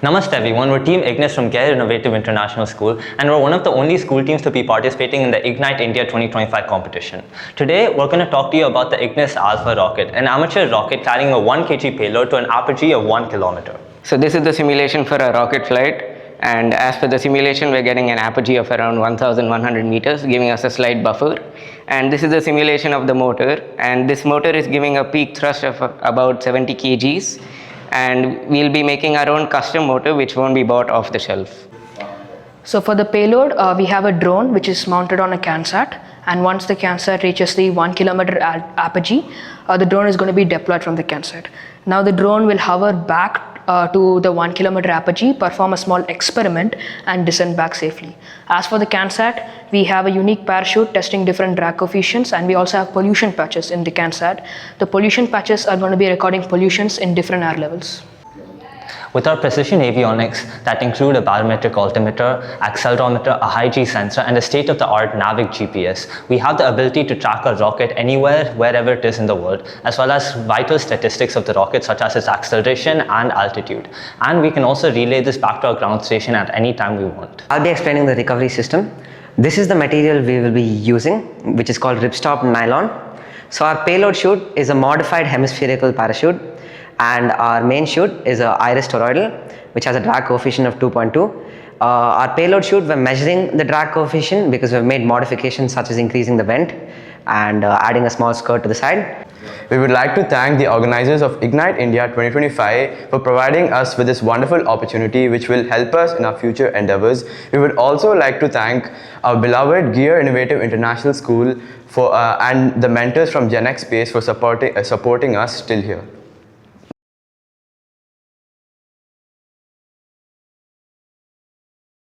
Namaste everyone, we're Team Ignis from Gear Innovative International School and we're one of the only school teams to be participating in the Ignite India 2025 competition. Today, we're going to talk to you about the Ignis Alpha rocket, an amateur rocket carrying a 1 kg payload to an apogee of 1 kilometer. So this is the simulation for a rocket flight, and as per the simulation we're getting an apogee of around 1100 meters, giving us a slight buffer. And this is the simulation of the motor, and this motor is giving a peak thrust of about 70 kgs. And we'll be making our own custom motor which won't be bought off the shelf. So for the payload, we have a drone which is mounted on a CANSAT, and once the CANSAT reaches the 1 kilometer apogee, the drone is going to be deployed from the CANSAT. Now the drone will hover back to the 1 kilometer apogee, perform a small experiment and descend back safely. As for the CANSAT, we have a unique parachute testing different drag coefficients, and we also have pollution patches in the CANSAT. The pollution patches are going to be recording pollutions in different air levels. With our precision avionics that include a barometric altimeter, accelerometer, a high G sensor, and a state-of-the-art Navic GPS, we have the ability to track a rocket anywhere, wherever it is in the world, as well as vital statistics of the rocket such as its acceleration and altitude. And we can also relay this back to our ground station at any time we want. I'll be explaining the recovery system. This is the material we will be using, which is called ripstop nylon. So our payload chute is a modified hemispherical parachute, and our main chute is a iris toroidal, which has a drag coefficient of 2.2. Our payload chute, we're measuring the drag coefficient because we've made modifications such as increasing the vent and adding a small skirt to the side. We would like to thank the organizers of Ignite India 2025 for providing us with this wonderful opportunity which will help us in our future endeavors. We would also like to thank our beloved Gear Innovative International School and the mentors from GenX Space for supporting us till here.